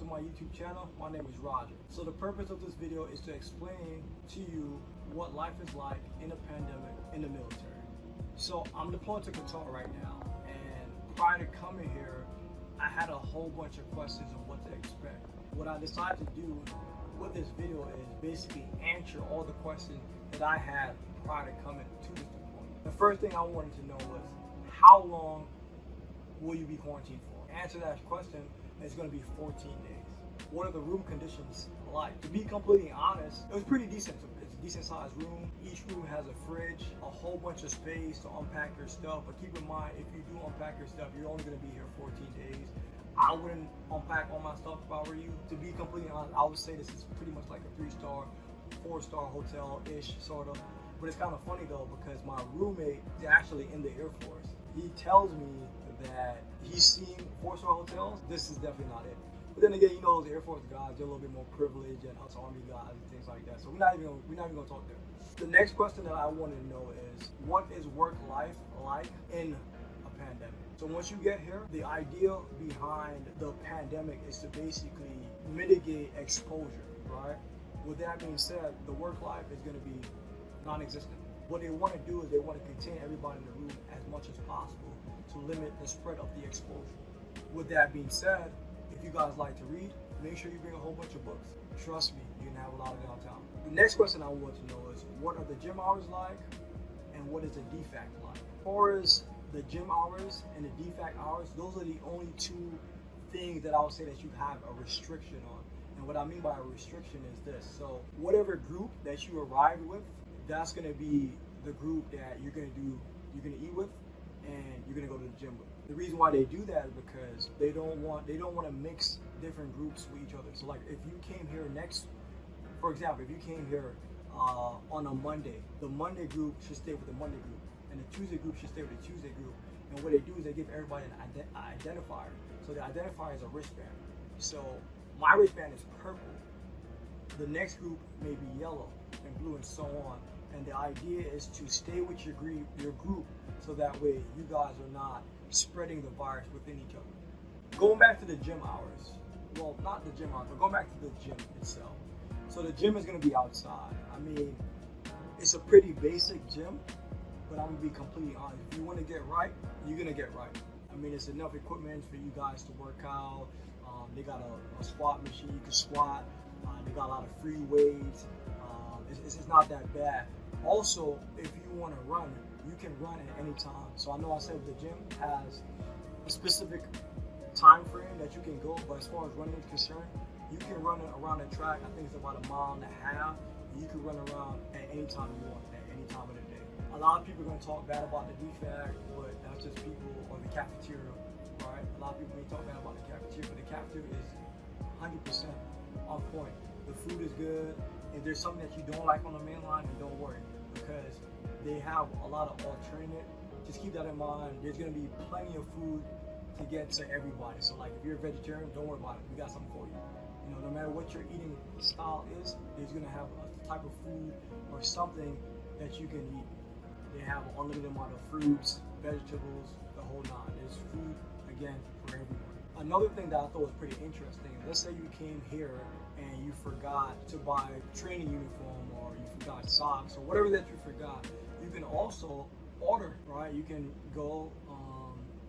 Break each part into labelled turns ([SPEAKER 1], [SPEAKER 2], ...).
[SPEAKER 1] my YouTube channel. My name is Roger. So the purpose of this video is to explain to you what life is like in a pandemic in the military. So I'm deployed to Qatar right now, and prior to coming here, I had a whole bunch of questions on what to expect. What I decided to do with this video is basically answer all the questions that I had prior to coming to this deployment. The first thing I wanted to know was, how long will you be quarantined for? Answer that question is going to be 14 days. What are the room conditions like? To be completely honest, it was pretty decent. It's a decent sized room. Each room has a fridge, a whole bunch of space to unpack your stuff. But keep in mind, if you do unpack your stuff, you're only going to be here 14 days. I wouldn't unpack all my stuff if I were you. To be completely honest, I would say this is pretty much like a 3-star, 4-star hotel-ish, sort of. But it's kind of funny though, because my roommate is actually in the Air Force. He tells me that he's seen 4-star hotels. This is definitely not it. But then again, you know, those Air Force guys, they're a little bit more privileged than us Army guys and things like that. So we're not even gonna talk there. The next question that I want to know is, what is work life like in a pandemic? So once you get here, the idea behind the pandemic is to basically mitigate exposure, right? With that being said, the work life is going to be non-existent. What they want to do is they want to contain everybody in the room as much as possible to limit the spread of the exposure. With that being said, if you guys like to read, make sure you bring a whole bunch of books. Trust me, you're going to have a lot of downtime. The next question I want to know is, what are the gym hours like and what is the DFAC like? As far as the gym hours and the DFAC hours, those are the only two things that I would say that you have a restriction on. And what I mean by a restriction is this. So whatever group that you arrived with, that's going to be the group that you're going to eat with and you're going to go to the gym with. The reason why they do that is because they don't want to mix different groups with each other. So like if you came here for example, if you came here on a Monday, the Monday group should stay with the Monday group, and the Tuesday group should stay with the Tuesday group. And what they do is they give everybody an identifier. So the identifier is a wristband. So my wristband is purple. The next group may be yellow and blue and so on. And the idea is to stay with your group so that way you guys are not spreading the virus within each other. Going back to the gym hours. Well, not the gym hours, but going back to the gym itself. So the gym is going to be outside. I mean, it's a pretty basic gym, but I'm going to be completely honest. If you want to get right, you're going to get right. I mean, it's enough equipment for you guys to work out. They got a squat machine you can squat. They got a lot of free weights. It's not that bad. Also, if you want to run, you can run at any time. So I know I said the gym has a specific time frame that you can go, but as far as running is concerned, you can run around the track. I think it's about 1.5 miles. You can run around at any time you want, at any time of the day. A lot of people are going to talk bad about the DFAC, but that's just people, or the cafeteria, right? A lot of people may talk bad about the cafeteria, but the cafeteria is 100% on point. The food is good. If there's something that you don't like on the main line, then don't worry, because they have a lot of alternative. Just keep that in mind. There's going to be plenty of food to get to everybody. So like if you're a vegetarian, don't worry about it. We got something for you. You know, no matter what your eating style is, there's going to have a type of food or something that you can eat. They have an unlimited amount of fruits, vegetables, the whole nine. There's food, again, for everyone. Another thing that I thought was pretty interesting, let's say you came here and you forgot to buy a training uniform, or you forgot socks, or whatever that you forgot, you can also order, right? You can go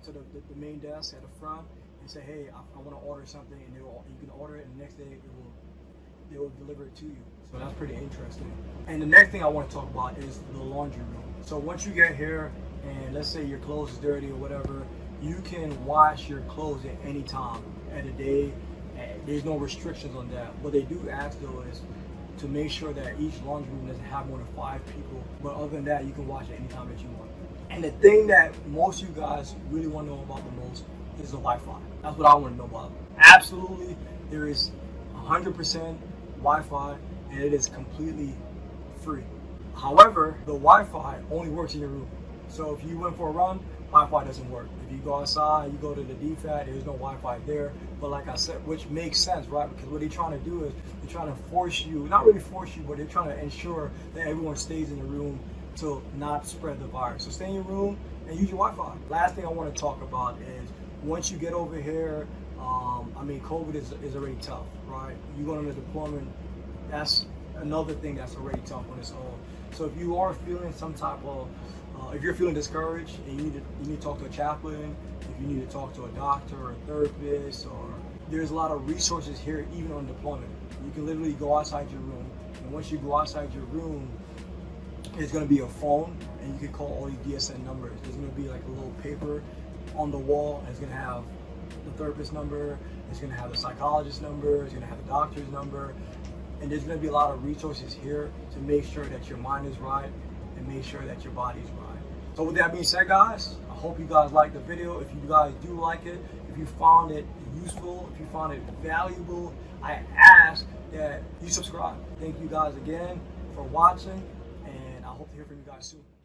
[SPEAKER 1] to the main desk at the front and say, hey, I want to order something, and you can order it, and the next day they will deliver it to you. So that's pretty interesting. And the next thing I want to talk about is the laundry room. So once you get here, and let's say your clothes is dirty or whatever, you can wash your clothes at any time of the day. There's no restrictions on that. What they do ask though is to make sure that each laundry room doesn't have more than 5 people. But other than that, you can wash it any time that you want. And the thing that most of you guys really want to know about the most is the Wi-Fi. That's what I want to know about. Absolutely, there is 100% Wi-Fi, and it is completely free. However, the Wi-Fi only works in your room. So if you went for a run, Wi-Fi doesn't work. If you go outside, you go to the DFAT, there's no Wi-Fi there. But like I said, which makes sense, right? Because what they're trying to do is they're trying to force you, not really force you, but they're trying to ensure that everyone stays in the room to not spread the virus. So stay in your room and use your Wi-Fi. Last thing I want to talk about is once you get over here, I mean, COVID is already tough, right? You going on a deployment, that's another thing that's already tough on its own. So if you are feeling some type of, if you're feeling discouraged and you need to talk to a chaplain, if you need to talk to a doctor or a therapist, or there's a lot of resources here even on deployment. You can literally go outside your room, and once you go outside your room, there's going to be a phone, and you can call all your DSN numbers. There's going to be like a little paper on the wall, and it's going to have the therapist number, it's going to have the psychologist number, it's going to have the doctor's number, and there's going to be a lot of resources here to make sure that your mind is right and make sure that your body is right. So with that being said, guys, I hope you guys liked the video. If you guys do like it, if you found it useful, if you found it valuable, I ask that you subscribe. Thank you guys again for watching, and I hope to hear from you guys soon.